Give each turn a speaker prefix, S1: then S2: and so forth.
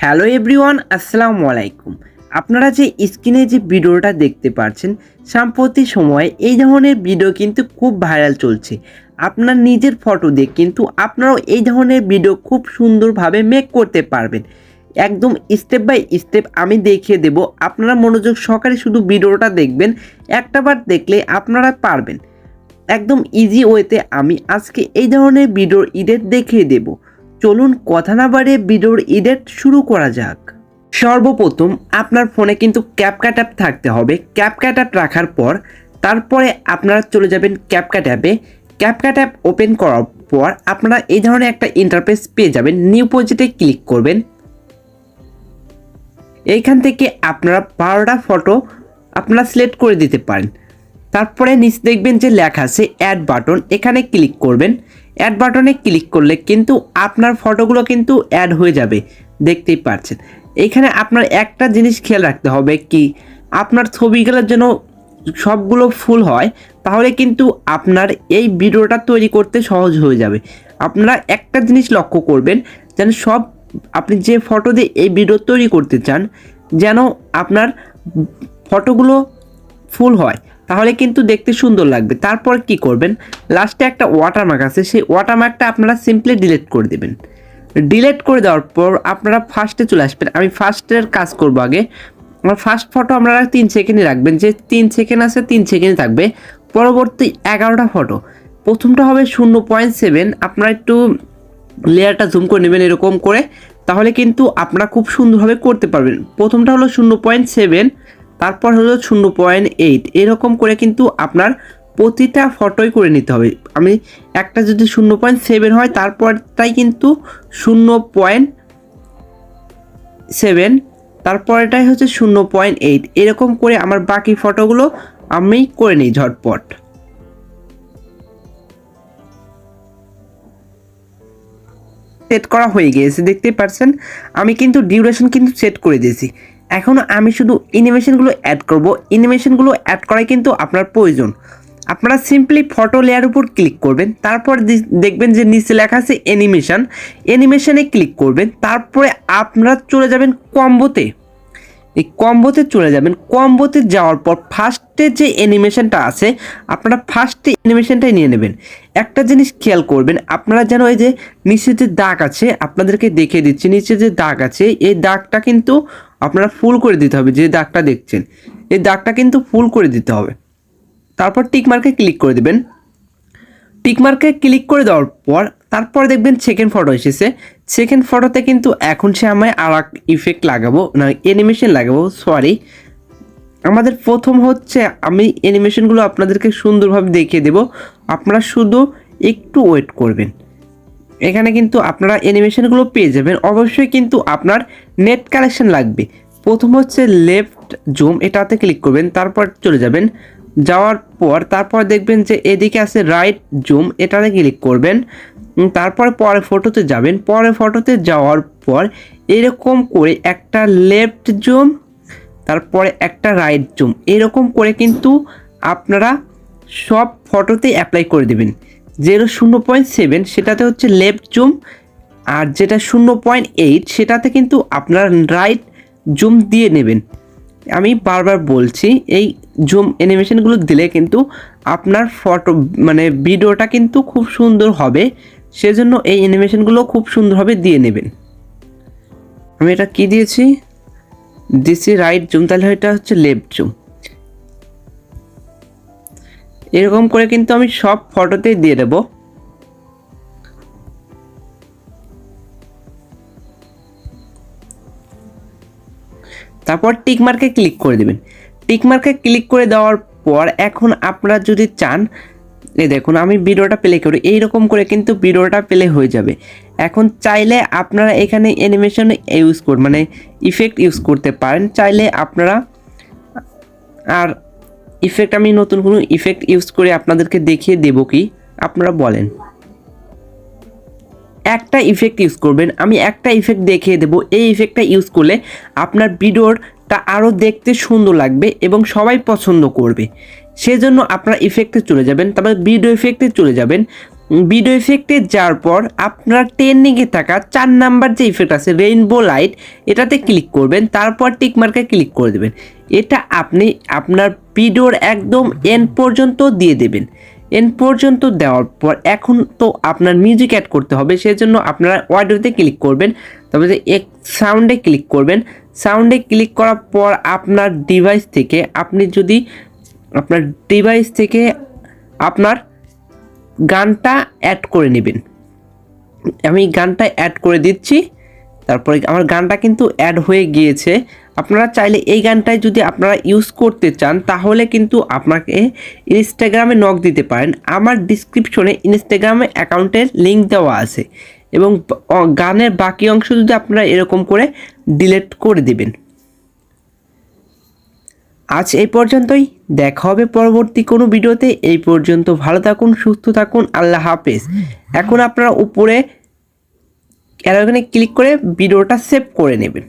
S1: Hello everyone, আসসালামু আলাইকুম। আপনারা যে স্ক্রিনে যে ভিডিওটা দেখতে পাচ্ছেন, সাম্প্রতিক সময়ে এই ধরনের ভিডিও কিন্তু খুব ভাইরাল চলছে। আপনার নিজের ফটো দিয়ে কিন্তু আপনারাও এই ধরনের ভিডিও খুব সুন্দরভাবে মেক করতে পারবেন। একদম স্টেপ বাই স্টেপ আমি দেখিয়ে দেব। আপনারা মনোযোগ সহকারে শুধু ভিডিওটা দেখবেন, একটাবার দেখলে আপনারা পারবেন। একদম ইজি ওয়েতে আমি আজকে এই ধরনের ভিডিওর এডিট দেখিয়ে দেব। চলুন কথা না বাড়িয়ে ভিডিওর এডিট শুরু করা যাক। সর্বপ্রথম আপনার ফোনে কিন্তু ক্যাপকাট অ্যাপ থাকতে হবে। ক্যাপকাট অ্যাপ রাখার পর তারপরে আপনারা চলে যাবেন ক্যাপকাট অ্যাপে। ক্যাপকাট অ্যাপ ওপেন করার পর আপনারা এই ধরনের একটা ইন্টারফেস পেয়ে যাবেন। নিউ প্রজেক্টে ক্লিক করবেন। এইখান থেকে আপনারা 12টা ফটো আপনারা সিলেক্ট করে দিতে পারেন। তারপরে নিচে দেখবেন যে লেখা আছে অ্যাড বাটন, এখানে ক্লিক করবেন। অ্যাড বাটনে ক্লিক করলে কিন্তু আপনার ফটোগুলো কিন্তু অ্যাড হয়ে যাবে, দেখতেই পাচ্ছেন। এইখানে আপনার একটা জিনিস খেয়াল রাখতে হবে কি, আপনার ছবিগুলোর যেন সবগুলো ফুল হয়, তাহলে কিন্তু আপনার এই ভিডিওটা তৈরি করতে সহজ হয়ে যাবে। আপনারা একটা জিনিস লক্ষ্য করবেন, যেন সব আপনি যে ফটো দিয়ে এই ভিডিও তৈরি করতে চান যেন আপনার ফটোগুলো ফুল হয়, তাহলে কিন্তু দেখতে সুন্দর লাগবে। তারপর কি করবেন, লাস্টে একটা ওয়াটারমার্ক আছে, সেই ওয়াটারমার্কটা আপনারা সিম্পলি ডিলিট করে দেবেন। ডিলিট করে দেওয়ার পর আপনারা ফার্স্টে চলে আসবেন। আমি ফার্স্টের কাজ করব আগে। আমার ফার্স্ট ফটো আপনারা 3 সেকেন্ডে রাখবেন, যে 3 সেকেন্ড আছে 3 সেকেন্ডে থাকবে। পরবর্তী 11টা ফটো, প্রথমটা হবে 0.7। আপনারা একটু লেয়ারটা জুম করে নেবেন এরকম করে, তাহলে কিন্তু আপনারা খুব সুন্দরভাবে করতে পারবেন। প্রথমটা হলো 0.7, তারপর হলো 0.8, এরকম করে কিন্তু আপনার প্রতিটা ফটোই করে নিতে হবে। আমি একটা যদি 0.7 হয় তারপরটাই কিন্তু 0.7, তারপরটাই হচ্ছে 0.8, এরকম করে আমার বাকি ফটোগুলো আমি করে নিই ঝটপট। সেট করা হয়ে গিয়েছে, দেখতেই পাচ্ছেন। আমি কিন্তু ডিউরেশন কিন্তু সেট করে দিয়েছি। এখন আমি শুধু অ্যানিমেশনগুলো অ্যাড করব। অ্যানিমেশনগুলো অ্যাড করাই কিন্তু আপনার প্রয়োজন। আপনারা সিম্পলি ফটো লেয়ার উপর ক্লিক করবেন, তারপর দেখবেন যে নিচে লেখা আছে অ্যানিমেশন। অ্যানিমেশনে ক্লিক করবেন, তারপরে আপনারা চলে যাবেন কম্বোতে। এই কম্বোতে চলে যাবেন। কম্বোতে যাওয়ার পর ফার্স্টে যে অ্যানিমেশনটা আছে, আপনারা ফার্স্টে অ্যানিমেশনটাই নিয়ে নেবেন। একটা জিনিস খেয়াল করবেন, আপনারা যেন এই যে নিচে যে দাগ আছে, আপনাদেরকে দেখিয়ে দিচ্ছি, নিচে যে দাগ আছে এই দাগটা কিন্তু আপনারা ফুল করে দিতে হবে। যে দাগটা দেখছেন এই দাগটা কিন্তু ফুল করে দিতে হবে। তারপর টিক মার্কে ক্লিক করে দেবেন। টিক মার্কে ক্লিক করে দেওয়ার পর তারপর দেখবেন সেকেন্ড ফটো এসেছে। সেকেন্ড ফটোতে কিন্তু এখন সে আমায় আর এক ইফেক্ট লাগাবো, না অ্যানিমেশন লাগাবো, সরি। আমাদের প্রথম হচ্ছে আমি অ্যানিমেশনগুলো আপনাদেরকে সুন্দরভাবে দেখিয়ে দেব, আপনারা শুধু একটু ওয়েট করবেন। এখানে কিন্তু আপনারা অ্যানিমেশনগুলো পেয়ে যাবেন। অবশ্যই কিন্তু আপনার নেট কানেকশন লাগবে। প্রথম হচ্ছে লেফট জুম, এটাতে ক্লিক করবেন, তারপর চলে যাবেন। যাওয়ার পর তারপর দেখবেন যে এদিকে আছে রাইট জুম, এটাতে ক্লিক করবেন। তারপর পরের ফটোতে যাবেন। পরের ফটোতে যাওয়ার পর এরকম করে একটা লেফট জুম, তারপরে একটা রাইট জুম, এরকম করে কিন্তু আপনারা সব ফটোতে অ্যাপ্লাই করে দেবেন। যেটা 0.7 সেটাতে হচ্ছে লেফট জুম, আর যেটা 0.8 সেটাতে কিন্তু আপনার রাইট জুম দিয়ে নেবেন। আমি বারবার বলছি, এই জুম অ্যানিমেশনগুলো দিলে কিন্তু আপনার ফটো মানে ভিডিওটা কিন্তু খুব সুন্দর হবে। সেজন্য এই অ্যানিমেশনগুলো খুব সুন্দরভাবে দিয়ে নেবেন। আমি এটা কি দিয়েছি, রাইট জুম, তাহলে এটা হচ্ছে লেফট জুম। এরকম করে কিন্তু আমি সব ফটোতেই দিয়ে দেব। তারপর টিক মার্কে ক্লিক করে দেবেন। টিক মার্কে ক্লিক করে দেওয়ার পর এখন আপনারা যদি চান, এই দেখুন আমি ভিডিওটা প্লে করি, এইরকম করে কিন্তু ভিডিওটা প্লে হয়ে যাবে। এখন চাইলে আপনারা এখানে অ্যানিমেশন ইউজ মানে ইফেক্ট ইউজ করতে পারেন, চাইলে আপনারা। আর ইফেক্ট আমি নতুন কোনো ইফেক্ট ইউজ করে আপনাদেরকে দেখিয়ে দেব কি, আপনারা বলেন। একটা ইফেক্ট ইউজ করবেন, আমি একটা ইফেক্ট দেখিয়ে দেব। এই ইফেক্টটা ইউজ করলে আপনার ভিডিওটা আরও দেখতে সুন্দর লাগবে এবং সবাই পছন্দ করবে। সেজন্য আপনারা ইফেক্টে চলে যাবেন, তারপর ভিডিও ইফেক্টে চলে যাবেন। ভিডিও ইফেক্টে যাওয়ার পর আপনার ট্রেন্ডিংয়ে থাকা 4 নাম্বার যে ইফেক্ট আছে রেইনবো লাইট, এটাতে ক্লিক করবেন, তারপর টিক মার্কে ক্লিক করে দেবেন। এটা আপনি আপনার ভিডিওর একদম এন্ড পর্যন্ত দিয়ে দেবেন। এন্ড পর্যন্ত দেওয়ার পর এখন তো আপনার মিউজিক অ্যাড করতে হবে, সেজন্য আপনারা অডিওতে ক্লিক করবেন, তবে যে এক সাউন্ডে ক্লিক করবেন। সাউন্ডে ক্লিক করার পর আপনার ডিভাইস থেকে আপনার গানটা অ্যাড করে নেবেন। আমি গানটা অ্যাড করে দিচ্ছি, তারপরে আমার গানটা কিন্তু অ্যাড হয়ে গিয়েছে। আপনারা চাইলে এই গানটাই যদি আপনারা ইউজ করতে চান তাহলে কিন্তু আপনাকে ইনস্টাগ্রামে নক দিতে পারেন। আমার ডিসক্রিপশনে ইনস্টাগ্রামে অ্যাকাউন্টের লিঙ্ক দেওয়া আছে, এবং গানের বাকি অংশ যদি আপনারা এরকম করে ডিলিট করে দেবেন। আজ এই পর্যন্তই, দেখা হবে পরবর্তী কোনো ভিডিওতে। এই পর্যন্ত ভালো থাকুন, সুস্থ থাকুন, আল্লাহ হাফেজ। এখন আপনারা উপরে এখানে ক্লিক করে ভিডিওটা সেভ করে নেবেন।